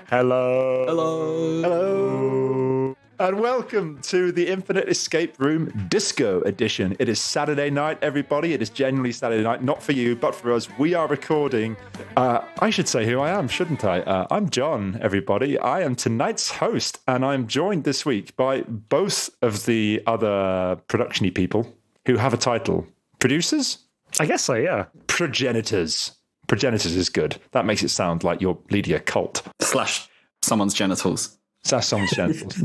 Hello. Hello. Hello. And welcome to the Infinite Escape Room Disco Edition. It is Saturday night, everybody. It is genuinely Saturday night, not for you, but for us. We are recording. I should say who I am, shouldn't I? I'm John, everybody. I am tonight's host, and I'm joined this week by both of the other production-y people who have a title. Producers? I guess so, yeah. Progenitors. Progenitors is good. That makes it sound like you're leading a cult. / someone's genitals. That's someone's genitals.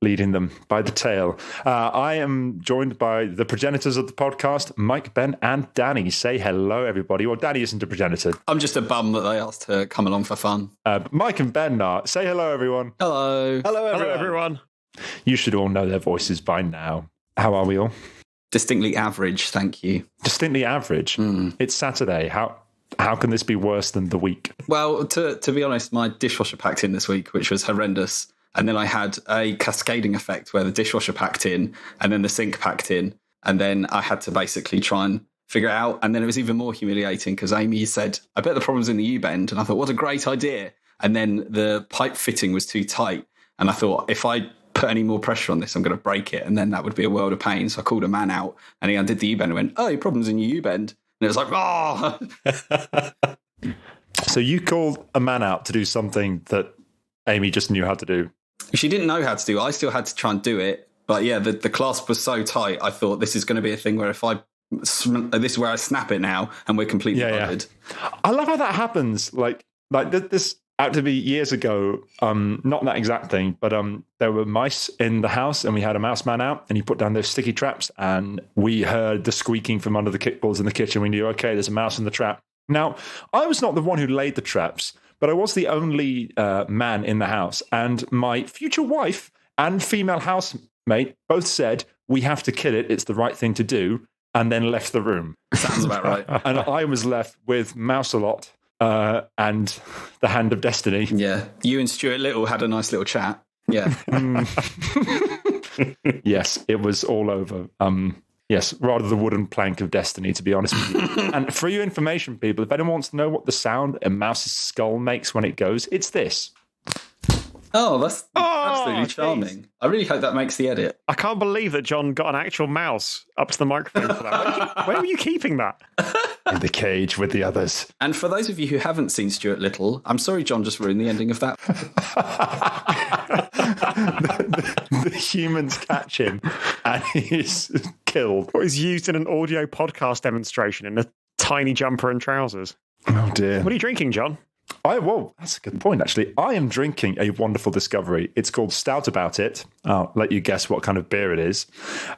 Leading them by the tail. I am joined by the progenitors of the podcast, Mike, Ben, and Danny. Say hello, everybody. Well, Danny isn't a progenitor. I'm just a bum that they asked to come along for fun. Mike and Ben are. Say hello, everyone. Hello. Hello, everyone. You should all know their voices by now. How are we all? Distinctly average, thank you. Distinctly average. It's Saturday. How can this be worse than the week? Well, to be honest, my dishwasher packed in this week, which was horrendous. And then I had a cascading effect where the dishwasher packed in and then the sink packed in. And then I had to basically try and figure it out. And then it was even more humiliating because Amy said, I bet the problem's in the U-bend. And I thought, what a great idea. And then the pipe fitting was too tight. And I thought, if I put any more pressure on this, I'm going to break it. And then that would be a world of pain. So I called a man out and he undid the U-bend and went, oh, your problem's in your U-bend. And it was like, oh. So you called a man out to do something that Amy just knew how to do. She didn't know how to do it. I still had to try and do it. But yeah, the clasp was so tight. I thought this is going to be a thing where this is where I snap it now and we're completely covered. Yeah. I love how that happens. Like this out to be years ago, not that exact thing, but there were mice in the house and we had a mouse man out and he put down those sticky traps and we heard the squeaking from under the kickballs in the kitchen. We knew, okay, there's a mouse in the trap. Now, I was not the one who laid the traps, but I was the only man in the house. And my future wife and female housemate both said, we have to kill it. It's the right thing to do. And then left the room. Sounds about right. And I was left with Mouse-a-Lot and the Hand of Destiny. Yeah. You and Stuart Little had a nice little chat. Yeah. Yes, it was all over. Yes, rather the wooden plank of destiny, to be honest with you. And for your information, people, if anyone wants to know what the sound a mouse's skull makes when it goes, it's this. Oh, that's absolutely charming. Geez. I really hope that makes the edit. I can't believe that John got an actual mouse up to the microphone for that. Where were you keeping that? In the cage with the others. And for those of you who haven't seen Stuart Little, I'm sorry John just ruined the ending of that. the humans catch him and he's killed. Or he's used in an audio podcast demonstration in a tiny jumper and trousers. Oh dear. What are you drinking, John? Well, that's a good point, actually. I am drinking a wonderful discovery. It's called Stout About It. I'll let you guess what kind of beer it is.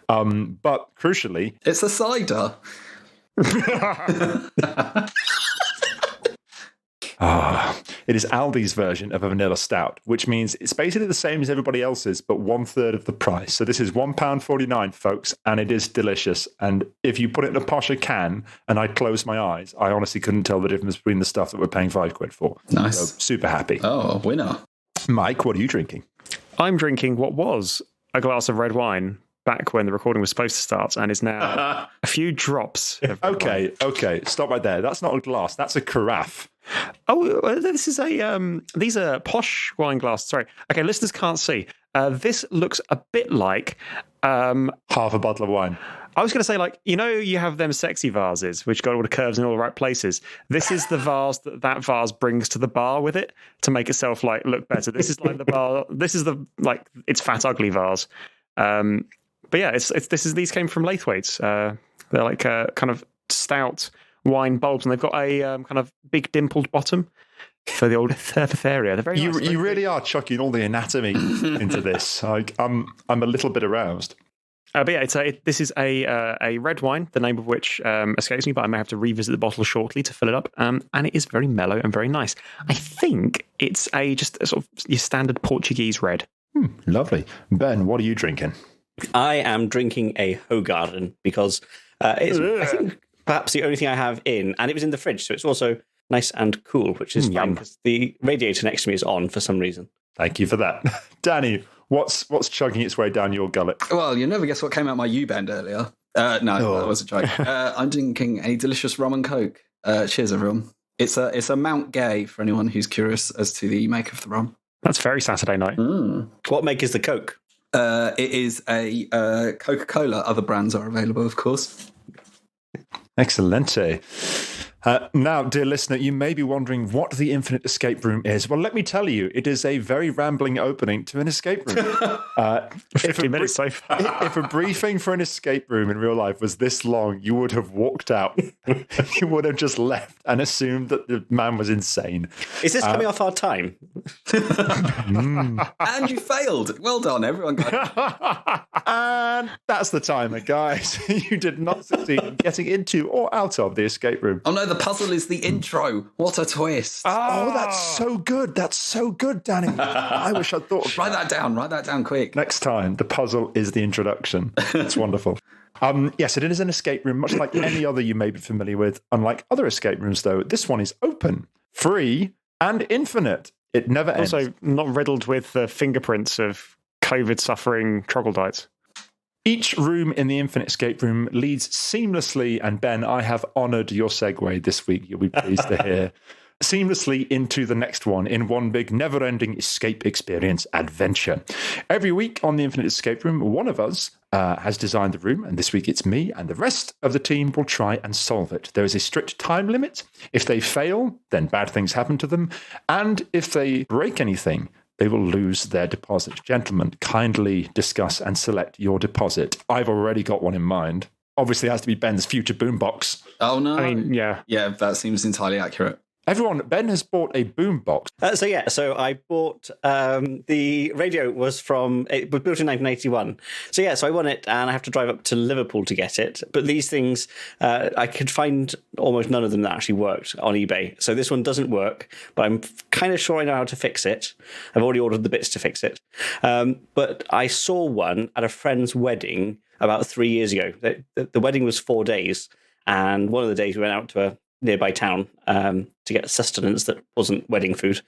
But crucially... It's a cider. It is Aldi's version of a vanilla stout, which means it's basically the same as everybody else's, but 1/3 of the price. So this is £1.49, folks, and it is delicious. And if you put it in a posher can, and I close my eyes, I honestly couldn't tell the difference between the stuff that we're paying £5 for. Nice. So, super happy. Oh, winner. Mike, what are you drinking? I'm drinking what was a glass of red wine back when the recording was supposed to start and is now a few drops of red wine. Okay. Stop right there. That's not a glass. That's a carafe. Oh, this is these are posh wine glasses. Sorry. Okay, listeners can't see. This looks a bit like... half a bottle of wine. I was going to say, you have them sexy vases, which got all the curves in all the right places. This is the vase that vase brings to the bar with it to make itself, look better. This is like the bar... This is it's fat, ugly vase. But yeah, these came from Laithwaite's. They're like kind of stout wine bulbs, and they've got a kind of big dimpled bottom for the old surface area. They're very nice. You really are chucking all the anatomy into this. I'm a little bit aroused. But yeah, this is a red wine, the name of which escapes me, but I may have to revisit the bottle shortly to fill it up. And it is very mellow and very nice. I think it's just a sort of your standard Portuguese red. Lovely. Ben, what are you drinking? I am drinking a Hogarden because it's I think perhaps the only thing I have in, and it was in the fridge, so it's also nice and cool, which is fine because the radiator next to me is on for some reason. Thank you for that. Danny, what's chugging its way down your gullet? Well, you'll never guess what came out my U-bend earlier. No, that was a joke. I'm drinking a delicious rum and coke. Cheers, everyone. It's a Mount Gay for anyone who's curious as to the make of the rum. That's very Saturday night. What make is the Coke? It is a Coca-Cola. Other brands are available, of course. Excellente. Now, dear listener, you may be wondering what the Infinite Escape Room is. Well, let me tell you, it is a very rambling opening to an escape room. 50 minutes so far. If a briefing for an escape room in real life was this long, you would have walked out. You would have just left and assumed that the man was insane. Is this coming off our time? And you failed. Well done, everyone. And that's the timer, guys. You did not succeed in getting into or out of the escape room. Oh no, the puzzle is the intro. What a twist. Oh, that's so good. That's so good, Danny. I wish I'd thought of Write that down. Write that down quick. Next time, the puzzle is the introduction. It's wonderful. Yes, it is an escape room, much like any other you may be familiar with. Unlike other escape rooms, though, this one is open, free, and infinite. It never ends. Also, not riddled with the fingerprints of COVID-suffering troglodytes. Each room in the Infinite Escape Room leads seamlessly, and Ben, I have honoured your segue this week, you'll be pleased to hear, seamlessly into the next one in one big never-ending escape experience adventure. Every week on the Infinite Escape Room, one of us has designed the room, and this week it's me, and the rest of the team will try and solve it. There is a strict time limit. If they fail, then bad things happen to them, and if they break anything, they will lose their deposit. Gentlemen, kindly discuss and select your deposit. I've already got one in mind. Obviously, it has to be Ben's future boombox. Oh, no. I mean, yeah. Yeah, that seems entirely accurate. Everyone, Ben has bought a boombox. So I bought the radio it was built in 1981. So I won it, and I have to drive up to Liverpool to get it. But these things, I could find almost none of them that actually worked on eBay. So this one doesn't work, but I'm kind of sure I know how to fix it. I've already ordered the bits to fix it. But I saw one at a friend's wedding about 3 years ago. The wedding was 4 days, and one of the days we went out to a nearby town to get sustenance that wasn't wedding food.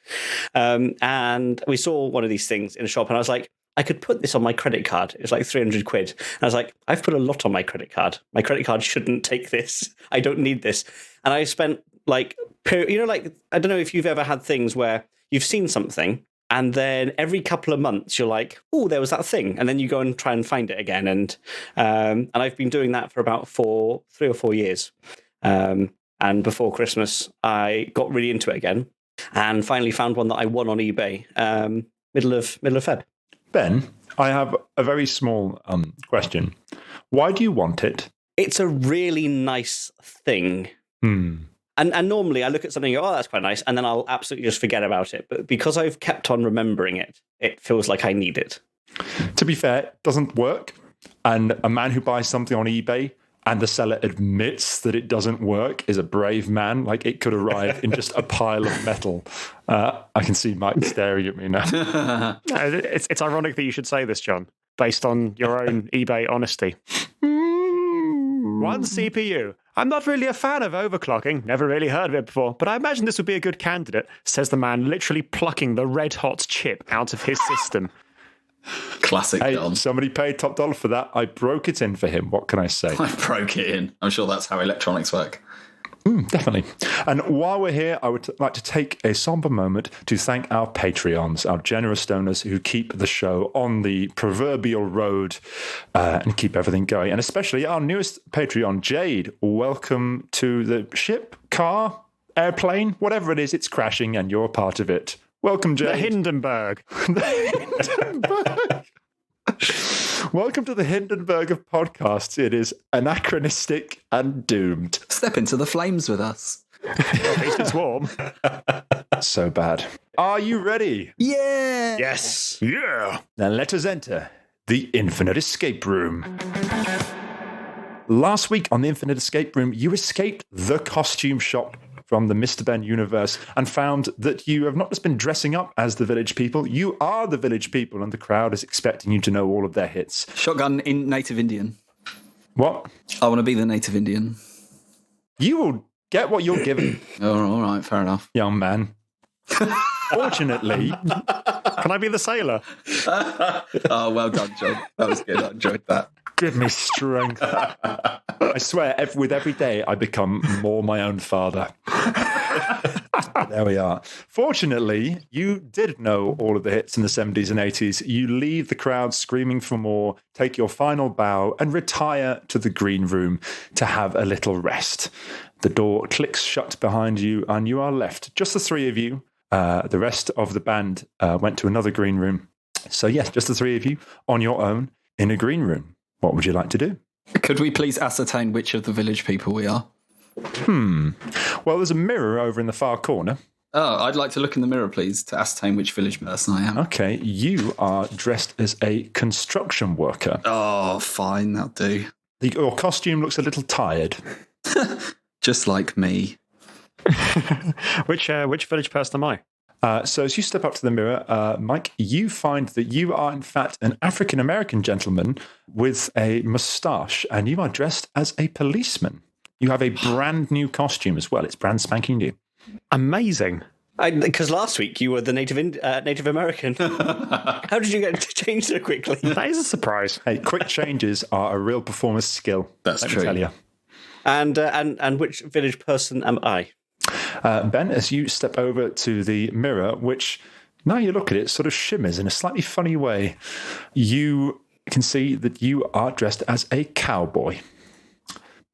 And we saw one of these things in a shop, and I was like, I could put this on my credit card. It was like 300 quid. And I was like, I've put a lot on my credit card. My credit card shouldn't take this. I don't need this. And I spent I don't know if you've ever had things where you've seen something, and then every couple of months you're like, oh, there was that thing. And then you go and try and find it again. And I've been doing that for about 3 or 4 years. And before Christmas, I got really into it again and finally found one that I won on eBay middle of Feb. Ben, I have a very small question. Why do you want it? It's a really nice thing. And normally I look at something and go, oh, that's quite nice. And then I'll absolutely just forget about it. But because I've kept on remembering it, it feels like I need it. To be fair, it doesn't work. And a man who buys something on eBay and the seller admits that it doesn't work is a brave man. Like, it could arrive in just a pile of metal. I can see Mike staring at me now. It's ironic that you should say this, John, based on your own eBay honesty. One CPU. I'm not really a fan of overclocking. Never really heard of it before, but I imagine this would be a good candidate, says the man literally plucking the red hot chip out of his system. Classic, Hey, John. somebody paid top dollar for that. I broke it in for him. What can I say? I broke it in. I'm sure that's how electronics work. Definitely. And while we're here, I would like to take a somber moment to thank our Patreons, our generous donors who keep the show on the proverbial road and keep everything going. And especially our newest Patreon, Jade. Welcome to the ship, car, airplane, whatever it is, it's crashing and you're a part of it. Welcome, Jade. The Hindenburg. Welcome to the Hindenburg of podcasts. It is anachronistic and doomed. Step into the flames with us. At least it's warm. So bad. Are you ready? Yeah. Yes. Yeah. Then let us enter the Infinite Escape Room. Last week on the Infinite Escape Room, you escaped the costume shop from the Mr. Ben universe and found that you have not just been dressing up as the village people, you are the village people, and the crowd is expecting you to know all of their hits. Shotgun in native Indian. What? I want to be the native Indian. You will get what you're given, All right, fair enough. young man. Fortunately, Can I be the sailor? Oh, well done, John. That was good. I enjoyed that. Give me strength. I swear, with every day, I become more my own father. There we are. Fortunately, you did know all of the hits in the 70s and 80s. You leave the crowd screaming for more, take your final bow, and retire to the green room to have a little rest. The door clicks shut behind you, and you are left, just the three of you. The rest of the band went to another green room. So, yes, just the three of you on your own in a green room. What would you like to do? Could we please ascertain which of the village people we are? Well, there's a mirror over in the far corner. Oh, I'd like to look in the mirror, please, to ascertain which village person I am. Okay, you are dressed as a construction worker. Oh, fine, that'll do. Your costume looks a little tired. Just like me. Which village person am I? So as you step up to the mirror, Mike, you find that you are in fact an African-American gentleman with a moustache, and you are dressed as a policeman. You have a brand new costume as well. It's brand spanking new. Amazing. Because last week you were the Native American. How did you get to change so quickly? That is a surprise. Hey, quick changes are a real performer's skill. That's let true. me tell you. And which village person am I? Ben, as you step over to the mirror, which now you look at it, sort of shimmers in a slightly funny way, you can see that you are dressed as a cowboy.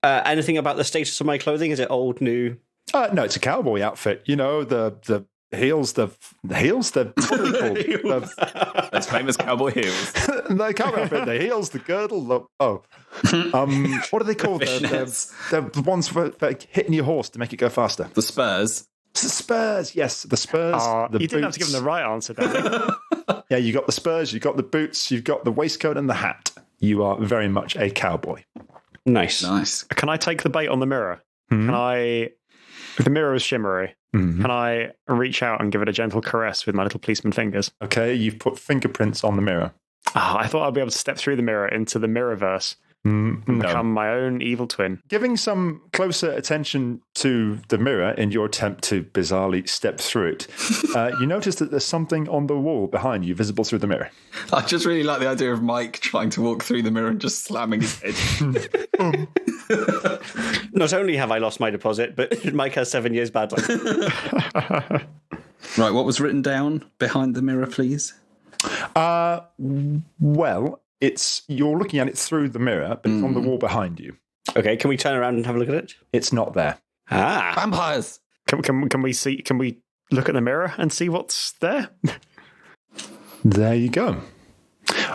Anything about the status of my clothing? Is it old, new? No, it's a cowboy outfit. You know, the heels, the heels, what are they called? Those famous cowboy heels. The cowboy outfit, the heels, the girdle, what are they called? The ones for hitting your horse to make it go faster. The spurs. The spurs, yes, the spurs. The you didn't have to give them the right answer, Danny. Yeah, you got the spurs, you got the boots, you've got the waistcoat and the hat. You are very much a cowboy. Nice. Can I take the bait on the mirror? Mm-hmm. Can I, if the mirror is shimmery, can I reach out and give it a gentle caress with my little policeman fingers? Okay, you've put fingerprints on the mirror. I thought I'd be able to step through the mirror into the mirrorverse and become my own evil twin. Giving some closer attention to the mirror in your attempt to bizarrely step through it, you notice that there's something on the wall behind you visible through the mirror. I just really like the idea of Mike trying to walk through the mirror and just slamming his head. Not only have I lost my deposit, but Mike has 7 years bad luck. Right, what was written down behind the mirror, please? Well, you're looking at it through the mirror, but it's on the wall behind you. Okay, can we turn around and have a look at it? It's not there. Vampires! Can we see? Can we look at the mirror and see what's there? There you go.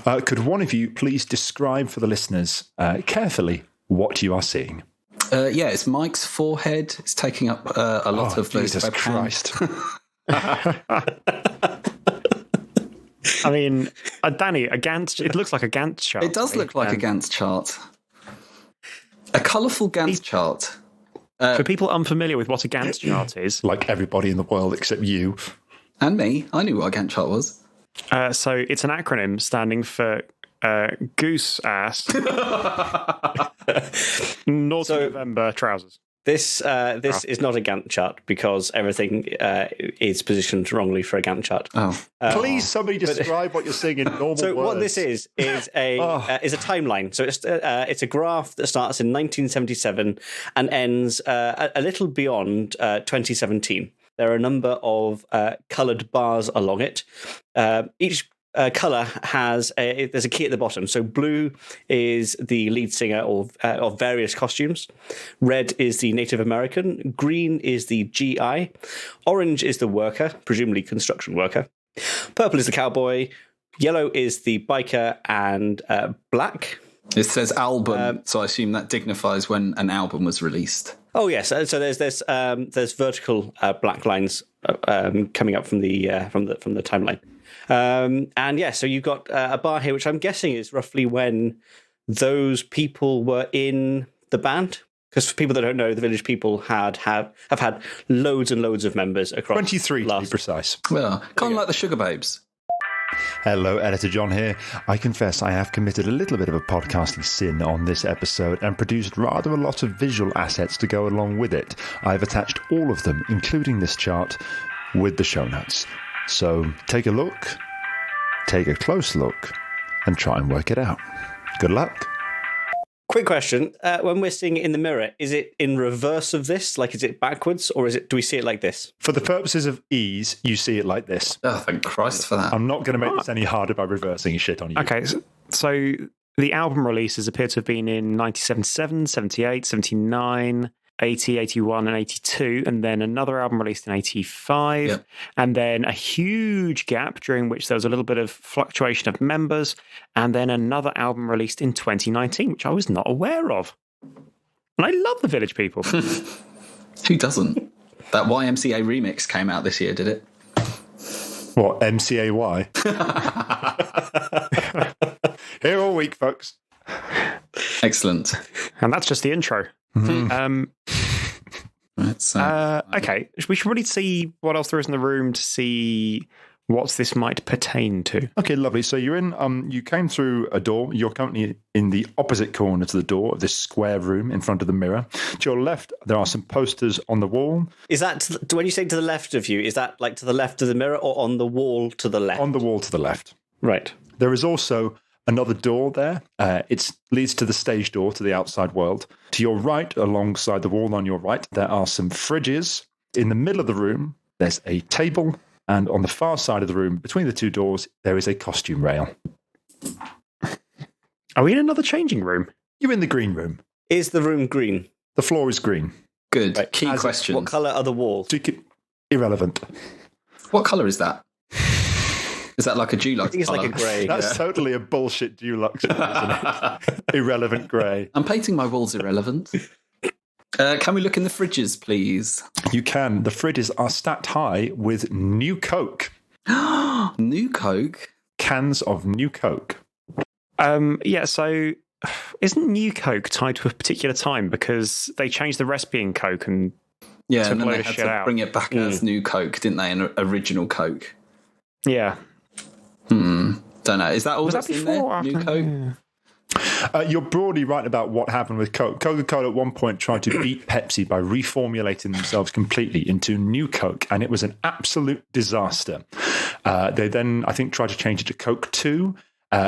Could one of you please describe for the listeners carefully what you are seeing? It's Mike's forehead. It's taking up a lot of those Jesus Christ. I mean, Danny, a Gantt. It looks like a Gantt chart. It does look like a Gantt chart. A colourful Gantt chart. For people unfamiliar with what a Gantt chart is, Like everybody in the world except you. And me. I knew what a Gantt chart was. so it's an acronym standing for goose ass, naughty November trousers. This is not a Gantt chart because everything is positioned wrongly for a Gantt chart. Oh, Please, somebody describe what you're seeing in normal So words. what this is a timeline. So it's a graph that starts in 1977 and ends a little beyond 2017. There are a number of coloured bars along it. Each colour has there's a key at the bottom. So blue is the lead singer of various costumes. Red is the Native American. Green is the GI. Orange is the worker, presumably construction worker. Purple is the cowboy. Yellow is the biker, and black. it says album, so I assume that dignifies when an album was released. Oh yes, so there's vertical black lines coming up from the timeline. And yeah, so you've got a bar here, which I'm guessing is roughly when those people were in the band. Because for people that don't know, the Village People have had loads and loads of members across 23 to be precise. Well, kind of like the Sugar Babes. Hello, Editor John here. I confess I have committed a little bit of a podcasting sin on this episode and produced rather a lot of visual assets to go along with it. I've attached all of them, including this chart, with the show notes. So take a look, take a close look, and try and work it out. Good luck. Quick question. When we're seeing it in the mirror, is it in reverse of this? Like, is it backwards, or do we see it like this? For the purposes of ease, you see it like this. Oh, thank Christ for that. I'm not going to make this any harder by reversing shit on you. Okay, so the album releases appear to have been in 1977, 78, 79, 80, 81, and 82, and then another album released in 85, and then a huge gap during which there was a little bit of fluctuation of members, and then another album released in 2019, which I was not aware of. And I love the Village People. Who doesn't? That YMCA remix came out this year, did it? What, MCAY? Here all week, folks. Excellent. And that's just the intro. Okay, we should really see what else there is in the room to see what this might pertain to. Okay, lovely. So you're in. You came through a door. You're currently in the opposite corner to the door of this square room in front of the mirror. To your left, there are some posters on the wall. Is that when you say to the left of you? Is that like to the left of the mirror or on the wall to the left? On the wall to the left. Right. There is also another door there. It leads to the stage door to the outside world. To your right, alongside the wall on your right, there are some fridges. In the middle of the room, there's a table. And on the far side of the room, between the two doors, there is a costume rail. Are we in another changing room? You're in the green room. Is the room green? The floor is green. Good. Right. Key question. What colour are the walls? Irrelevant. What colour is that? Is that like a Dulux? I think it's like a grey. That's totally a bullshit Dulux, isn't it? Irrelevant grey. I'm painting my walls irrelevant. Can we look in the fridges, please? You can. The fridges are stacked high with new Coke. New Coke? Cans of new Coke. So isn't new Coke tied to a particular time because they changed the recipe in Coke and yeah, took and then a load they of had shit to out? bring it back as new Coke, didn't they? An original Coke. Yeah. Don't know. Is that all Was that's that in before there? or New after? Coke? Yeah. You're broadly right about what happened with Coke. Coca-Cola at one point tried to beat Pepsi by reformulating themselves completely into new Coke, and it was an absolute disaster. They then, I think, tried to change it to Coke 2,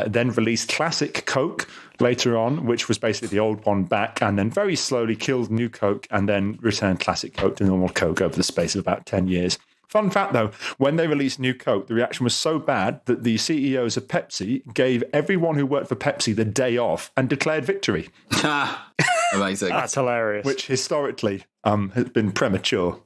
then released Classic Coke later on, which was basically the old one back, and then very slowly killed new Coke and then returned Classic Coke to normal Coke over the space of about 10 years. Fun fact, though, when they released New Coke, the reaction was so bad that the CEOs of Pepsi gave everyone who worked for Pepsi the day off and declared victory. Amazing. That's hilarious. Which historically has been premature.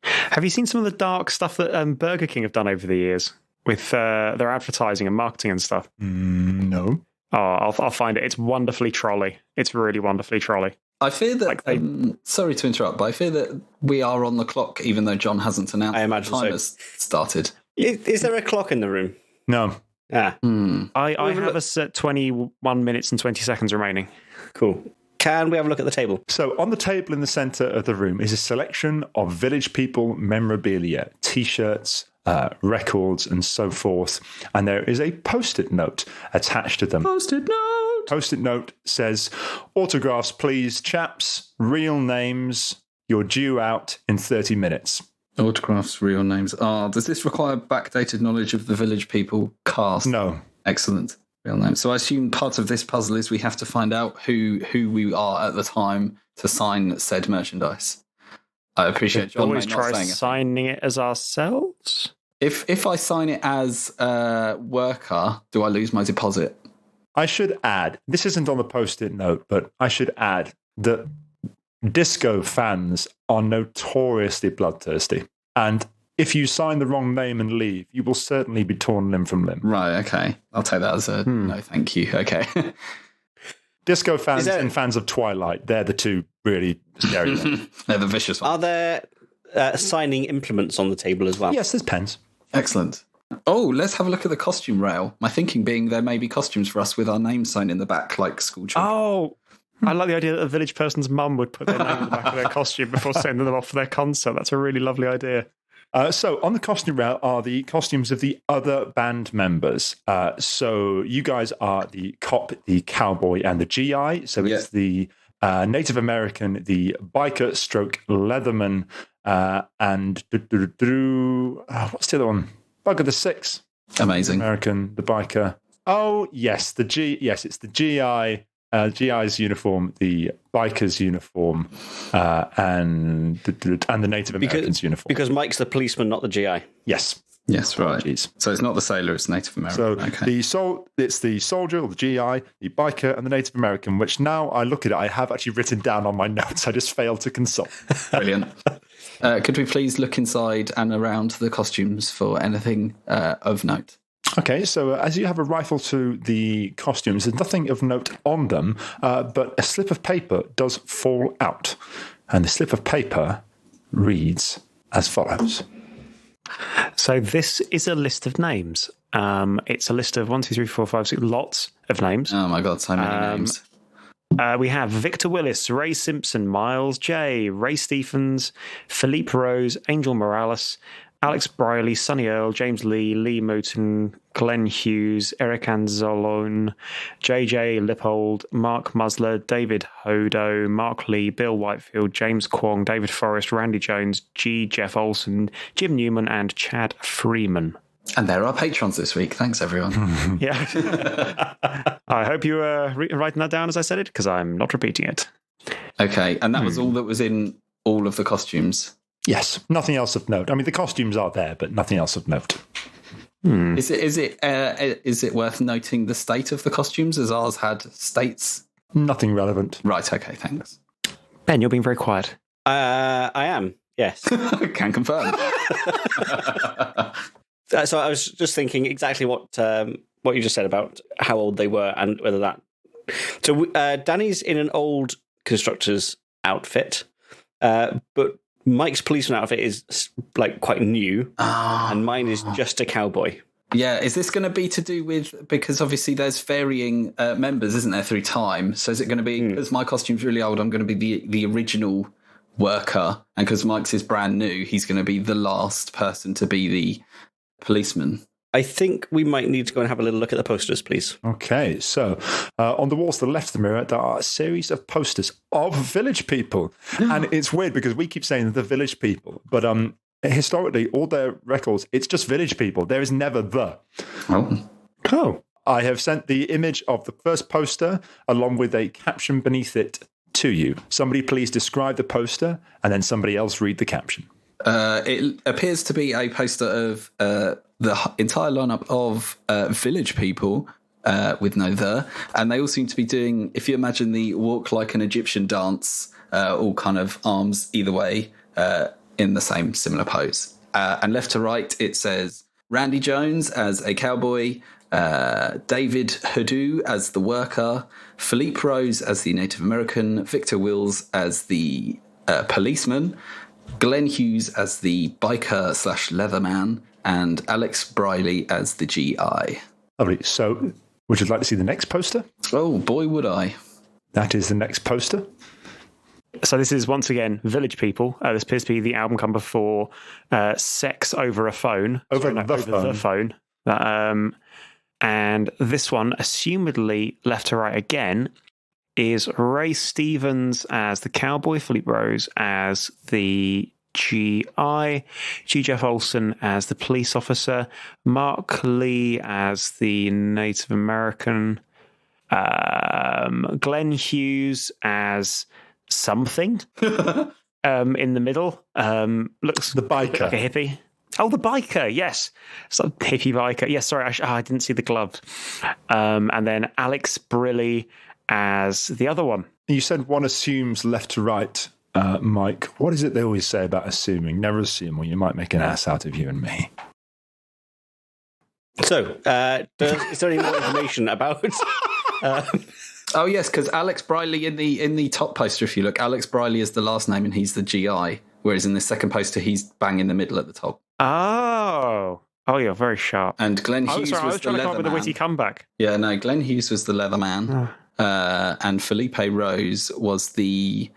Have you seen some of the dark stuff that Burger King have done over the years with their advertising and marketing and stuff? No. Oh, I'll find it. It's wonderfully trolly. It's really wonderfully trolly. I fear that, sorry to interrupt, but I fear that we are on the clock, even though John hasn't announced I imagine the time so. has started. Is there a clock in the room? No. Ah, I have us at 21 minutes and 20 seconds remaining. cool. Can we have a look at the table? So on the table in the centre of the room is a selection of Village People memorabilia, T-shirts, records, and so forth. And there is a Post-it note attached to them. Post-it note! Post-it note says, autographs please, chaps, real names, you're due out in 30 minutes. Autographs, real names. Does this require backdated knowledge of the Village People cast? No. Excellent. Real names. So I assume part of this puzzle is we have to find out who we are at the time to sign said merchandise. I appreciate John Always may not try saying it. signing it as ourselves. If I sign it as a worker, do I lose my deposit? I should add, this isn't on the Post-it note, but I should add that disco fans are notoriously bloodthirsty. And if you sign the wrong name and leave, you will certainly be torn limb from limb. Right, okay. I'll take that as a no thank you. Okay. Disco fans and fans of Twilight, they're the two really scary ones. They're the vicious ones. Are there signing implements on the table as well? Yes, there's pens. Excellent. Oh, let's have a look at the costume rail. My thinking being there may be costumes for us with our names signed in the back, like school children. Oh, I like the idea that a village person's mum would put their name in the back of their costume before sending them off for their concert. That's a really lovely idea. So on the costume rail are the costumes of the other band members. So you guys are the cop, the cowboy, and the GI. So it's the Native American, the biker stroke leatherman, and what's the other one? Bugger the Six. Amazing. American, the biker. Oh, yes, it's the GI, GI's uniform, the biker's uniform, and the Native American's uniform. Because Mike's the policeman, not the GI. Yes. Yes, right. Apologies. So it's not the sailor, it's Native American. So it's the soldier or the GI, the biker, and the Native American, which now I look at it, I have actually written down on my notes. I just failed to consult. Brilliant. Could we please look inside and around the costumes for anything of note? Okay, so as you have a rifle to the costumes, there's nothing of note on them, but a slip of paper does fall out. And the slip of paper reads as follows. So this is a list of names. It's a list of 1, 2, 3, 4, 5, 6, lots of names. Oh my God, so many names. We have Victor Willis, Ray Simpson, Miles J, Ray Stephens, Felipe Rose, Angel Morales, Alex Briley, Sonny Earl, James Lee, Lee Moten, Glenn Hughes, Eric Anzalone, JJ Lippold, Mark Musler, David Hodo, Mark Lee, Bill Whitefield, James Kwong, David Forrest, Randy Jones, Jeff Olson, Jim Newman, and Chad Freeman. And there are patrons this week. Thanks, everyone. Yeah. I hope you were writing that down as I said it, because I'm not repeating it. Okay, and that was all that was in all of the costumes? Yes, nothing else of note. I mean, the costumes are there, but nothing else of note. Is it worth noting the state of the costumes, as ours had states? Nothing relevant. Right, okay, thanks. Ben, you're being very quiet. I am, yes. Can confirm. So I was just thinking exactly what you just said about how old they were and whether that... So Danny's in an old constructor's outfit, but Mike's policeman outfit is like quite new, and mine is just a cowboy. Yeah, is this going to be to do with, because obviously there's varying members, isn't there, through time? So is it going to be, because my costume's really old, I'm going to be the original worker, and because Mike's is brand new, he's going to be the last person to be the policeman? I think we might need to go and have a little look at the posters, please. Okay, so on the walls to the left of the mirror, there are a series of posters of village people. And it's weird because we keep saying the village people, but historically, all their records, it's just village people. There is never the. Oh. I have sent the image of the first poster along with a caption beneath it to you. Somebody please describe the poster and then somebody else read the caption. It appears to be a poster of the entire lineup of village people with no the, and they all seem to be doing, if you imagine the walk like an Egyptian dance, all kind of arms either way in the same similar pose. And left to right, it says Randy Jones as a cowboy, David Hodo as the worker, Felipe Rose as the Native American, Victor Wills as the policeman, Glenn Hughes as the biker/leatherman, and Alex Briley as the GI. Lovely. So, would you like to see the next poster? Oh, boy, would I. That is the next poster. So this is, once again, Village People. This appears to be the album cover for Sex Over a Phone. Over the phone. And this one, assumedly left to right again, is Ray Stephens as the cowboy, Felipe Rose as the GI, Jeff Olson as the police officer, Mark Lee as the Native American, Glenn Hughes as something in the middle. Looks the biker. like a hippie. Oh, the biker, yes. So hippie biker. Yes, sorry, I didn't see the gloves. And then Alex Briley as the other one. You said one assumes left to right, Mike. What is it they always say about assuming? Never assume, or you might make an ass out of you and me. So, is there any more information about... Oh, yes, because Alex Briley in the top poster, if you look, Alex Briley is the last name and he's the GI, whereas in the second poster, he's bang in the middle at the top. Oh, you're very sharp. And Glenn Hughes I was the trying to come up with a leatherman. witty comeback. Yeah, no, Glenn Hughes was the leatherman. And Felipe Rose was the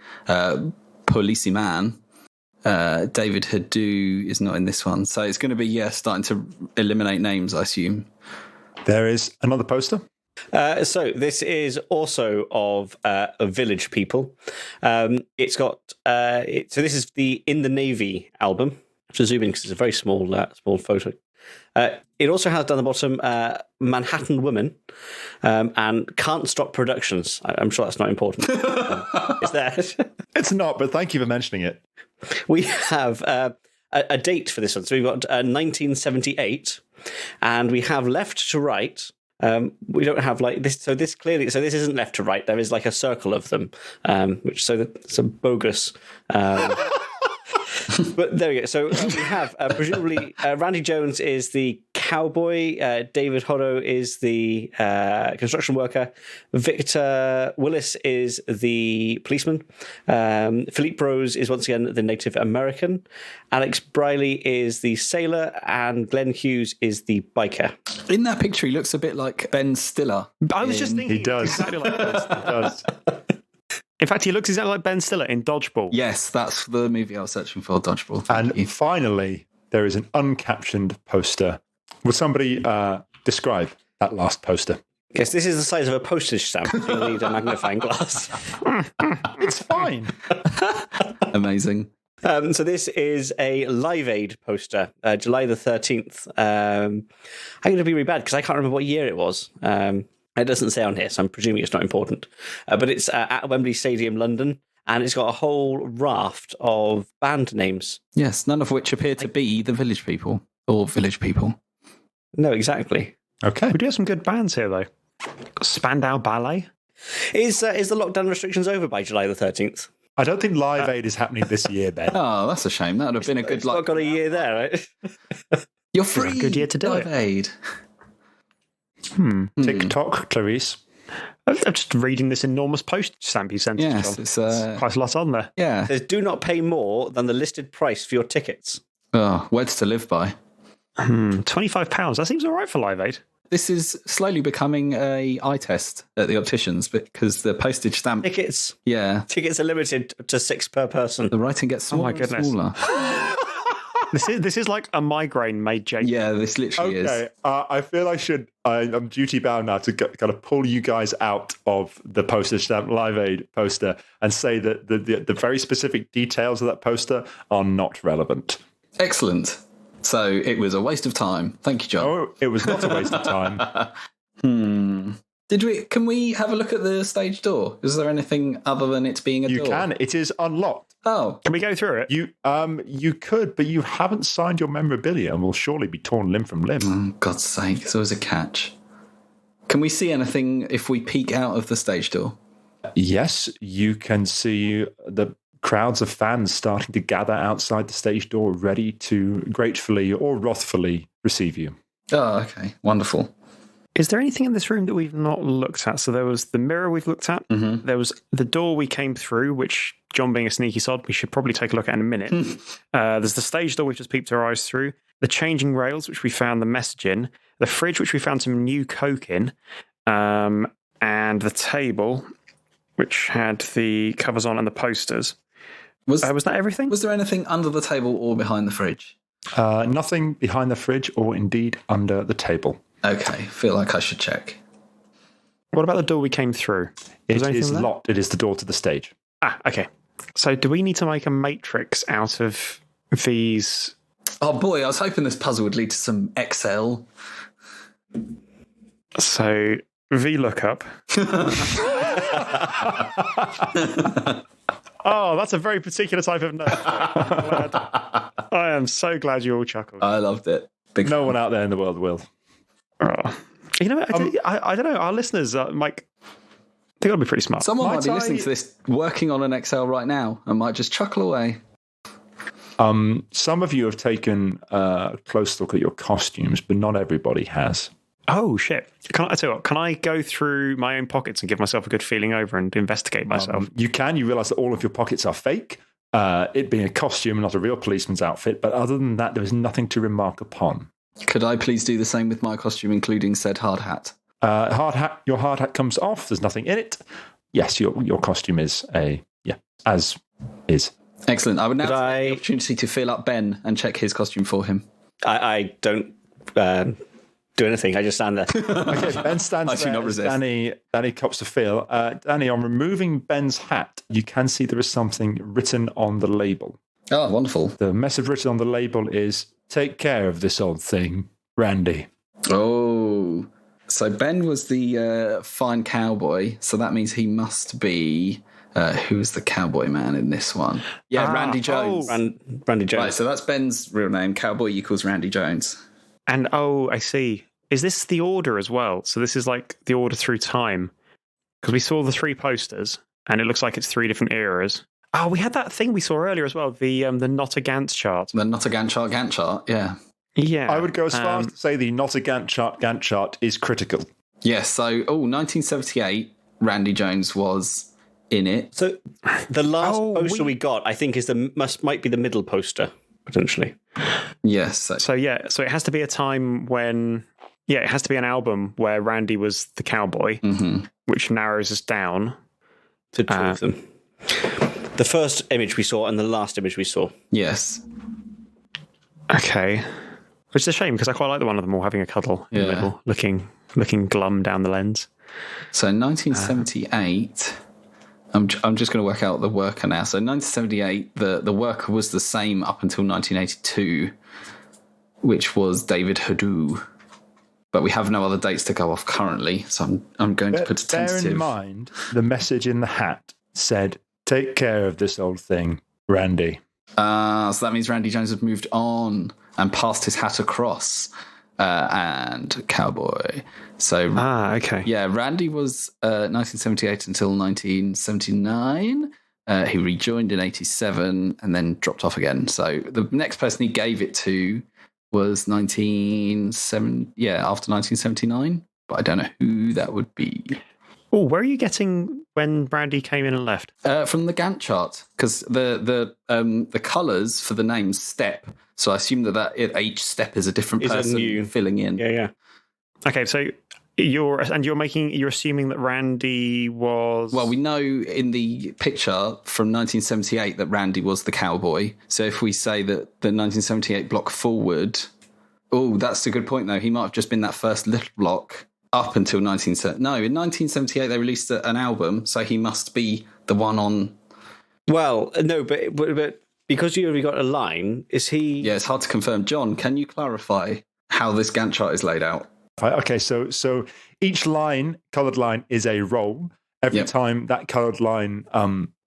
policeman. David Hodo is not in this one. So it's going to be, starting to eliminate names, I assume. There is another poster. So this is also of Village People. It's got... so this is the In the Navy album. I have to zoom in because it's a very small photo. It also has down the bottom Manhattan Woman and Can't Stop Productions. I'm sure that's not important. It's there. It's not, but thank you for mentioning it. We have a date for this one. So we've got 1978, and we have left to right. We don't have like this. So this isn't left to right. There is like a circle of them, it's a bogus. But there we go. So we have presumably Randy Jones is the cowboy, David Hodo is the construction worker, Victor Willis is the policeman, Felipe Rose is once again the Native American, Alex Briley is the sailor, and Glenn Hughes is the biker. In that picture, he looks a bit like Ben Stiller. I was just thinking He does. exactly like Ben Stiller. He does. In fact, he looks exactly like Ben Stiller in Dodgeball. Yes, that's the movie I was searching for, Dodgeball. Thank you. And finally, there is an uncaptioned poster. Will somebody describe that last poster? Yes, this is the size of a postage stamp. You'll need a magnifying glass. It's fine. Amazing. So this is a Live Aid poster, July the 13th. I'm going to be really bad because I can't remember what year it was. It doesn't say on here, so I'm presuming it's not important. But it's at Wembley Stadium, London, and it's got a whole raft of band names. Yes, none of which appear to be the Village People or Village People. No, exactly. Okay. We do have some good bands here, though. Got Spandau Ballet. Is the lockdown restrictions over by July the 13th? I don't think Live Aid is happening this year, Ben. Oh, that's a shame. That would have been a good... It's not got a year there, right? You're free. a good year to do Live it. Aid. TikTok, Clarice. I'm just reading this enormous postage stamp you sent us, Yes, John. it's... Quite a lot on there. yeah. It says, do not pay more than the listed price for your tickets. Oh, words to live by. £25. That seems all right for Live Aid. This is slowly becoming a eye test at the opticians because the postage stamp... Tickets Yeah. are limited to 6 per person. The writing gets smaller my goodness. and smaller. This is like a migraine made Jake. Yeah, this literally is. Okay, I feel I'm duty bound now to kind of pull you guys out of the postage stamp Live Aid poster and say that the very specific details of that poster are not relevant. Excellent. So it was a waste of time. Thank you, John. Oh, it was not a waste of time. Can we have a look at the stage door? Is there anything other than it being a door? You can. It is unlocked. Oh, Can we go through it? You could, but you haven't signed your memorabilia and will surely be torn limb from limb. for God's sake, there's always a catch. Can we see anything if we peek out of the stage door? Yes, you can see the crowds of fans starting to gather outside the stage door, ready to gratefully or wrathfully receive you. Oh, okay. Wonderful. Is there anything in this room that we've not looked at? So there was the mirror we've looked at. Mm-hmm. There was the door we came through, which, John being a sneaky sod, we should probably take a look at in a minute. There's the stage door we've just peeped our eyes through. The changing rails, which we found the message in. The fridge, which we found some new Coke in. And the table, which had the covers on and the posters. Was that everything? Was there anything under the table or behind the fridge? Nothing behind the fridge or indeed under the table. Okay, feel like I should check. What about the door we came through? It is locked. It is the door to the stage. Okay. So do we need to make a matrix out of these? Oh boy, I was hoping this puzzle would lead to some Excel. So VLOOKUP. Oh, that's a very particular type of nerd. I am so glad you all chuckled. I loved it. Big No fan. one out there in the world will. Oh. You know, I don't know. Our listeners, Mike, they got to be pretty smart. Someone might be Might listening I- to this working on an Excel right now and might just chuckle away. Some of you have taken a close look at your costumes, but not everybody has. Oh shit! I tell you what? Can I go through my own pockets and give myself a good feeling over and investigate myself? You can. You realise that all of your pockets are fake. It being a costume and not a real policeman's outfit. But other than that, there is nothing to remark upon. Could I please do the same with my costume, including said hard hat? Hard hat. Your hard hat comes off. There's nothing in it. Yes, your costume is as is. Excellent. I would now Could take I- the opportunity to feel up Ben and check his costume for him. I don't do anything. I just stand there. Okay, Ben stands I do there. not as resist. Danny cops to feel. Danny, on removing Ben's hat, you can see there is something written on the label. Oh, wonderful. The message written on the label is take care of this old thing, Randy. Oh, so Ben was the fine cowboy, so that means he must be who's the cowboy man in this one? Yeah, Randy Jones. Randy Jones. Right, so that's Ben's real name. Cowboy equals Randy Jones. And I see. Is this the order as well? So this is like the order through time, because we saw the 3 posters, and it looks like it's 3 different eras. Oh, we had that thing we saw earlier as well, the not a Gantt chart. The not a Gantt chart, yeah. Yeah. I would go as far as to say the not a Gantt chart is critical. Yes, so 1978, Randy Jones was in it. So the last poster we got, I think, might be the middle poster, potentially. Yes. So it has to be a time when, it has to be an album where Randy was the cowboy, which narrows us down to 2 of them. The first image we saw and the last image we saw. Yes. Okay. Which is a shame, because I quite like the one of them all having a cuddle in the middle, looking glum down the lens. So 1978, I'm just going to work out the worker now. So 1978, the worker was the same up until 1982, which was David Hodo. But we have no other dates to go off currently, so I'm going to put a tentative. Bear in mind, the message in the hat said, take care of this old thing, Randy. So that means Randy Jones had moved on and passed his hat across and cowboy. So, okay. Yeah, Randy was 1978 until 1979. He rejoined in 87 and then dropped off again. So the next person he gave it to was after 1979, but I don't know who that would be. Oh, where are you getting when Randy came in and left? From the Gantt chart, because the colours for the names step. So I assume that each step is a different person filling in. Yeah. Okay, so you're assuming that Randy was. Well, we know in the picture from 1978 that Randy was the cowboy. So if we say that the 1978 block forward, that's a good point though. He might have just been that first little block up until 1970. No, in 1978 they released an album, so he must be the one on. Well, no, but because you already got a line, is he? Yeah, it's hard to confirm. John, can you clarify how this Gantt chart is laid out? Okay, so each coloured line is a roll. Every time that coloured line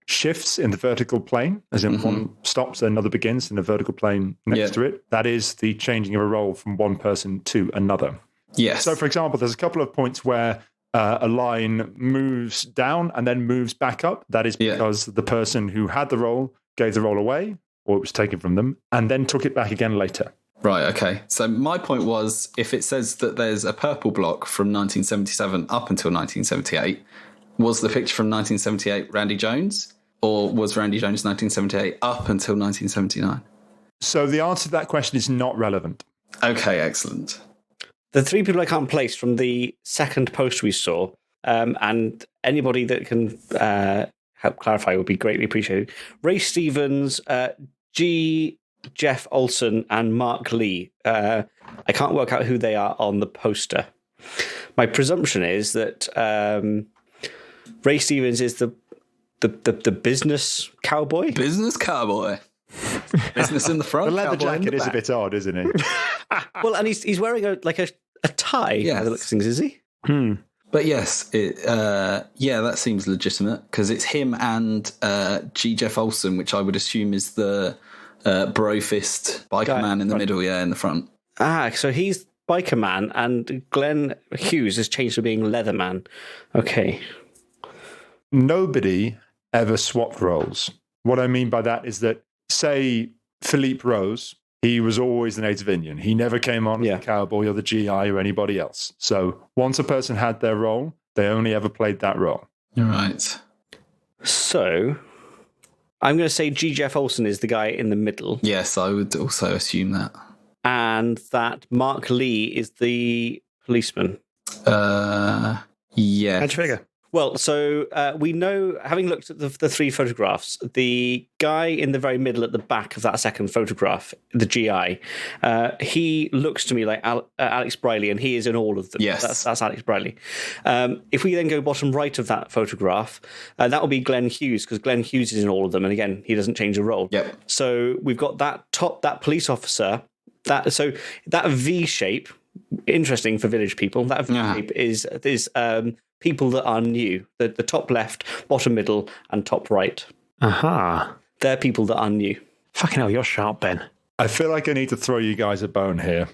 shifts in the vertical plane, as in one stops, another begins in the vertical plane next to it, that is the changing of a roll from one person to another. Yes. So, for example, there's a couple of points where a line moves down and then moves back up. That is because the person who had the roll gave the roll away, or it was taken from them, and then took it back again later. Right, okay. So my point was, if it says that there's a purple block from 1977 up until 1978, was the picture from 1978 Randy Jones, or was Randy Jones 1978 up until 1979? So the answer to that question is not relevant. Okay, excellent. The 3 people I can't place from the second post we saw, and anybody that can help clarify would be greatly appreciated. Ray Stevens, Jeff Olson, and Mark Lee. I can't work out who they are on the poster. My presumption is that Ray Stevens is the business cowboy. Business cowboy. Business in the front. The leather jacket is a bit odd, isn't it? Well, and he's wearing a tie. Yeah, by the looks of things, is he? But yes, that seems legitimate because it's him and Jeff Olson, which I would assume is the bro-fist biker man in the middle, in the front. So he's biker man, and Glenn Hughes has changed to being Leatherman. Okay. Nobody ever swapped roles. What I mean by that is that, say, Felipe Rose, he was always the native Indian. He never came on as the cowboy or the GI or anybody else. So once a person had their role, they only ever played that role. Right. So I'm going to say Jeff Olson is the guy in the middle. Yes, I would also assume that. And that Mark Lee is the policeman. Yeah. How'd you figure? Well, so we know, having looked at the 3 photographs, the guy in the very middle at the back of that second photograph, the GI, he looks to me like Alex Briley, and he is in all of them. Yes. That's Alex Briley. If we then go bottom right of that photograph, that will be Glenn Hughes, because Glenn Hughes is in all of them, and again, he doesn't change the role. Yep. So we've got that police officer that V shape, interesting for village people. That V shape is people that are new. The top left, bottom middle, and top right. Aha. They're people that are new. Fucking hell, you're sharp, Ben. I feel like I need to throw you guys a bone here.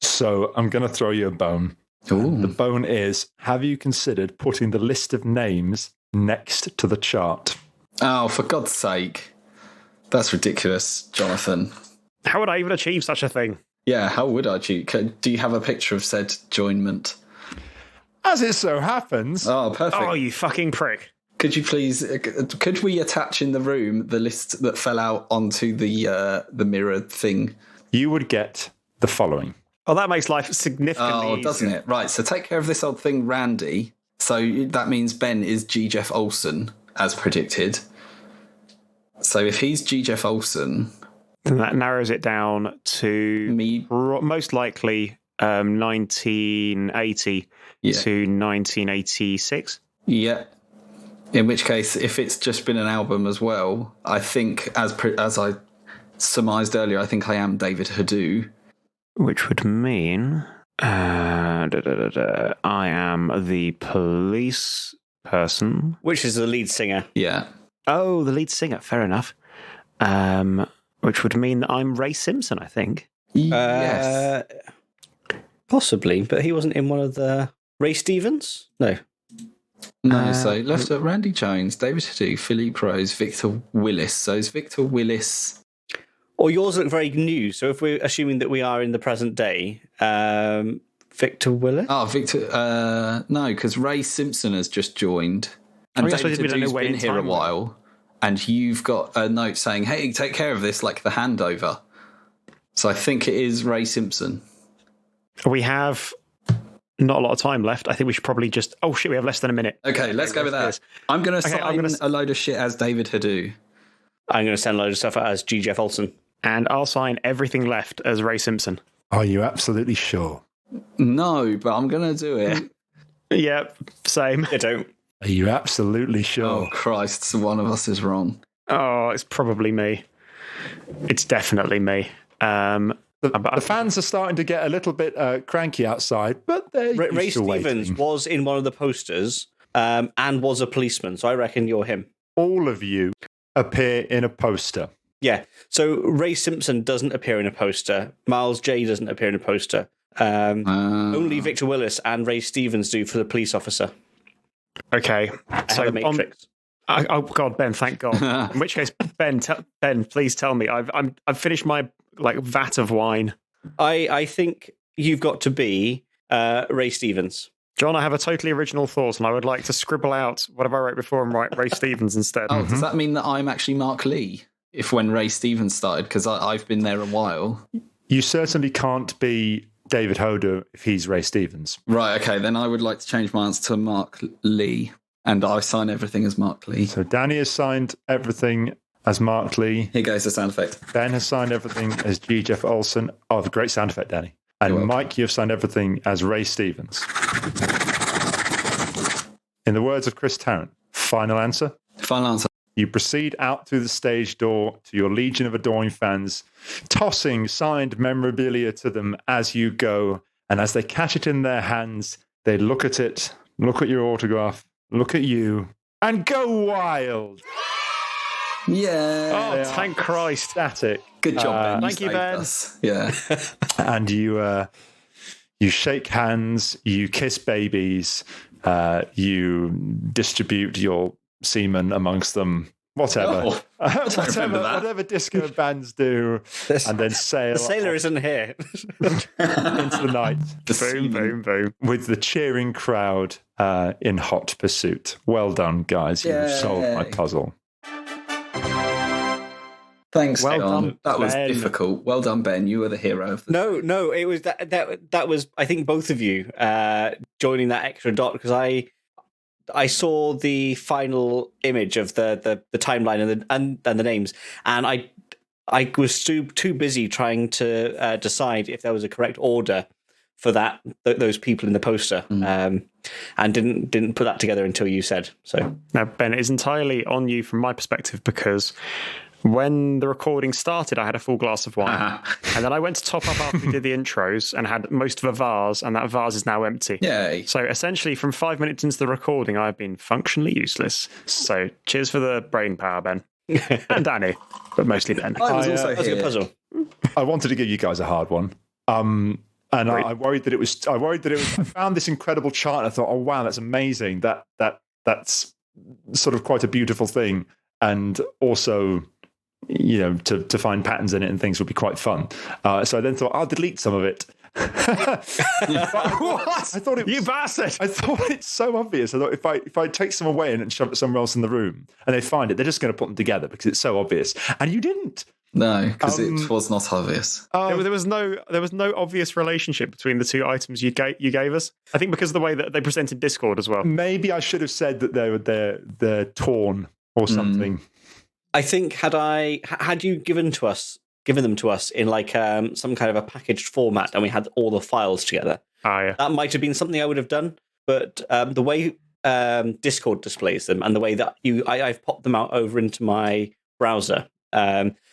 So I'm going to throw you a bone. Ooh. The bone is, have you considered putting the list of names next to the chart? Oh, for God's sake. That's ridiculous, Jonathan. How would I even achieve such a thing? Yeah, how would I achieve? Do you have a picture of said joinment? As it so happens. Oh, perfect. Oh, you fucking prick. Could you please, could we attach in the room the list that fell out onto the mirror thing? You would get the following. Oh, that makes life significantly easier. Doesn't it? Right, so take care of this old thing, Randy. So that means Ben is G. Jeff Olson, as predicted. So if he's G. Jeff Olson... then that narrows it down to me, most likely 1980 to 1986. Yeah. In which case, if it's just been an album as well, I think, as I surmised earlier, I think I am David Hodo. Which would mean I am the police person. Which is the lead singer. Yeah. Oh, the lead singer. Fair enough. Which would mean that I'm Ray Simpson, I think. Yes. Possibly, but he wasn't in one of the... Ray Stevens? No. No, so left at Randy Jones, David Hodo, Felipe Rose, Victor Willis. So is Victor Willis... Or yours look very new, so if we're assuming that we are in the present day, Victor Willis? Oh, Victor... no, because Ray Simpson has just joined. And David Hodo's been here a while. And you've got a note saying, hey, take care of this, like the handover. So I think it is Ray Simpson. We have not a lot of time left. I think we should probably just... Oh, shit, we have less than a minute. Okay, let's go with that. I'm going to sign a load of shit as David Hodo. I'm going to send a load of stuff out as G. Jeff Olson. And I'll sign everything left as Ray Simpson. Are you absolutely sure? No, but I'm going to do it. Yep, same. I don't. Are you absolutely sure? Oh, Christ, so one of us is wrong. Oh, it's probably me. It's definitely me. The fans are starting to get a little bit cranky outside, but they're Ray Stevens was in one of the posters and was a policeman, so I reckon you're him. All of you appear in a poster. Yeah, so Ray Simpson doesn't appear in a poster. Miles J doesn't appear in a poster. Only Victor Willis and Ray Stevens do for the police officer. Okay, So the Matrix. Oh God, Ben! Thank God. In which case, Ben, please tell me. I've finished my vat of wine. I think you've got to be Ray Stevens. John, I have a totally original thought, and I would like to scribble out whatever I wrote before and write Ray Stevens instead. Oh, does that mean that I'm actually Mark Lee? If when Ray Stevens started, because I've been there a while. You certainly can't be David Hodo if he's Ray Stevens. Right, okay, then I would like to change my answer to Mark Lee, and I sign everything as Mark Lee. So Danny has signed everything as Mark Lee. Here goes the sound effect. Ben has signed everything as G. Jeff Olson. Oh, the great sound effect, Danny. And Mike, you've signed everything as Ray Stevens. In the words of Chris Tarrant, final answer? Final answer. You proceed out through the stage door to your legion of adoring fans, tossing signed memorabilia to them as you go. And as they catch it in their hands, they look at it, look at your autograph, look at you, and go wild. Yeah. Oh, thank Christ. Static. Good job, Ben. Thank you, Ben. Us. Yeah. And you shake hands, you kiss babies, you distribute your semen amongst them, whatever. Oh, whatever disco bands do, and then sail. The sailor isn't here. Into the night. Boom, boom, boom. With the cheering crowd in hot pursuit. Well done, guys. You've solved my puzzle. Thanks, Well John. done, That was Ben. difficult. Well done, Ben. You were the hero of the... No, it was that was I think both of you joining that extra dot, because I saw the final image of the timeline and the names, and I was too busy trying to decide if there was a correct order for those people in the poster, and didn't put that together until you said so. Now, Ben, it is entirely on you from my perspective, because When the recording started, I had a full glass of wine. And then I went to top up after we did the intros and had most of a vase, and that vase is now empty. Yay. So essentially, from 5 minutes into the recording, I've been functionally useless. So cheers for the brain power, Ben. And Danny, but mostly Ben. I was also That's a here. good puzzle. I wanted to give you guys a hard one. And I worried that it was. I found this incredible chart, and I thought, oh wow, that's amazing. That's sort of quite a beautiful thing, and also, to find patterns in it and things would be quite fun. So I then thought I'll delete some of it. What? I thought it was, You bastard! I thought it's so obvious. I thought if I take some away and shove it somewhere else in the room, and they find it, they're just going to put them together because it's so obvious. And you didn't. No, because it was not obvious. There was no obvious relationship between the two items you gave us. I think because of the way that they presented Discord as well. Maybe I should have said that they're torn or something. I think had you given them to us in like some kind of a packaged format, and we had all the files together, Yeah. that might have been something I would have done. But the way Discord displays them and the way that I've popped them out over into my browser,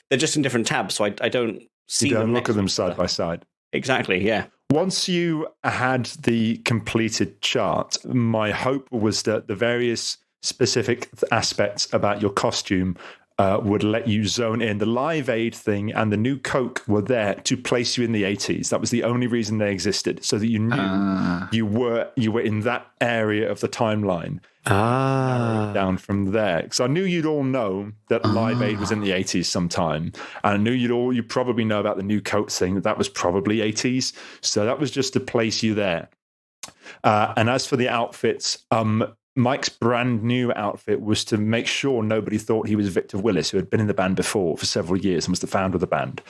they're just in different tabs, so I don't see You don't them. look at them side by side. Exactly, yeah. Once you had the completed chart, my hope was that the various specific aspects about your costume would let you zone in. The Live Aid thing and the new Coke were there to place you in the 80s. That was the only reason they existed, so that you knew you were in that area of the timeline. Down from there, because I knew you'd all know that Live Aid was in the 80s sometime, and I knew you probably know about the new Coke thing, that was probably 80s. So that was just to place you there. And as for the outfits, Mike's brand new outfit was to make sure nobody thought he was Victor Willis, who had been in the band before for several years and was the founder of the band.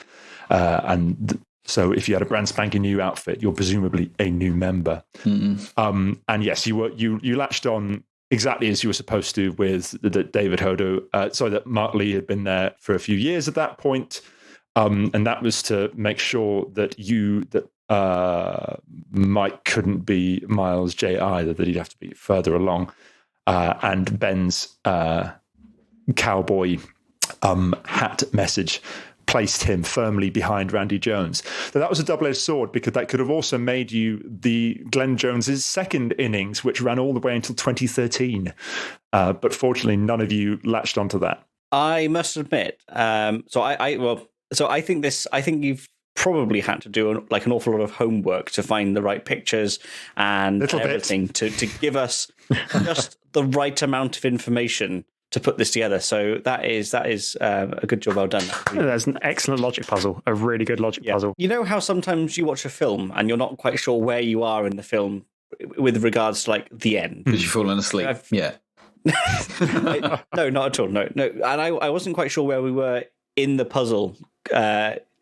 So if you had a brand spanking new outfit, you're presumably a new member. And yes, you latched on exactly as you were supposed to with David Hodo. That Mark Lee had been there for a few years at that point. And that was to make sure that Mike couldn't be Miles J either, that he'd have to be further along. And Ben's cowboy hat message placed him firmly behind Randy Jones. So that was a double-edged sword, because that could have also made you the Glenn Jones's second innings, which ran all the way until 2013. But fortunately, none of you latched onto that. I must admit, so I think you've probably had to do an awful lot of homework to find the right pictures and everything to give us just the right amount of information to put this together. So that is a good job, well done. That's an excellent logic puzzle, a really good logic puzzle. You know how sometimes you watch a film and you're not quite sure where you are in the film with regards to like the end? Because you've fallen asleep. Yeah. No, not at all. No. And I wasn't quite sure where we were in the puzzle,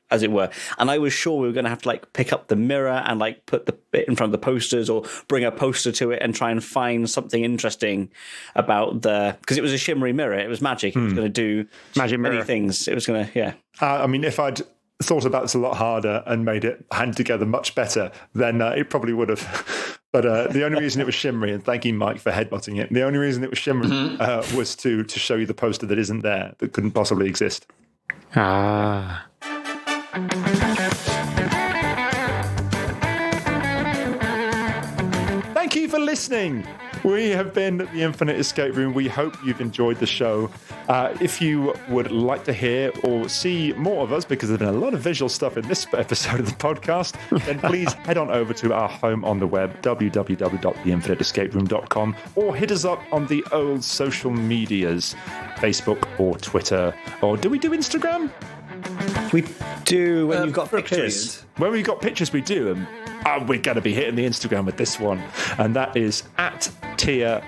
as it were. And I was sure we were going to have to like pick up the mirror and like put the bit in front of the posters, or bring a poster to it and try and find something interesting about because it was a shimmery mirror. It was magic. It was going to do magic many mirror things. It was going to, I mean, if I'd thought about this a lot harder and made it hand together much better, then it probably would have. But the only reason it was shimmery, and thank you, Mike, for headbutting it, the only reason it was shimmery was to show you the poster that isn't there, that couldn't possibly exist. Thank you for listening. We have been The Infinite Escape Room. We hope you've enjoyed the show. If you would like to hear or see more of us, because there's been a lot of visual stuff in this episode of the podcast, then please head on over to our home on the web, www.theinfiniteescaperoom.com, or hit us up on the old social medias, Facebook or Twitter. Or do we do Instagram? We do when you've got pictures. When we've got pictures, we do them. We're going to be hitting the Instagram with this one. And that is @tier_podcast.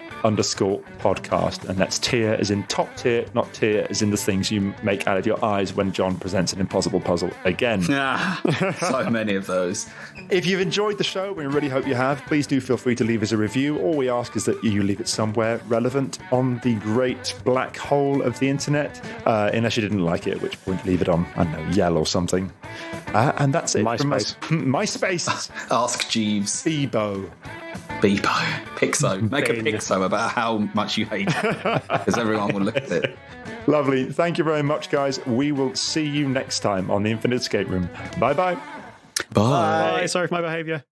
And that's tier as in top tier, not tier as in the things you make out of your eyes when John presents an impossible puzzle again. So many of those. If you've enjoyed the show, we really hope you have, please do feel free to leave us a review. All we ask is that you leave it somewhere relevant on the great black hole of the internet, unless you didn't like it, at which point leave it on, I don't know, Yell or something. And that's it. MySpace. MySpace. Ask Jeeves. Bebo. Pixo. Make a Pixo about how much you hate it, because everyone will look at it. Lovely. Thank you very much, guys. We will see you next time on the Infinite Escape Room. Bye-bye. Bye. Bye. Sorry for my behaviour.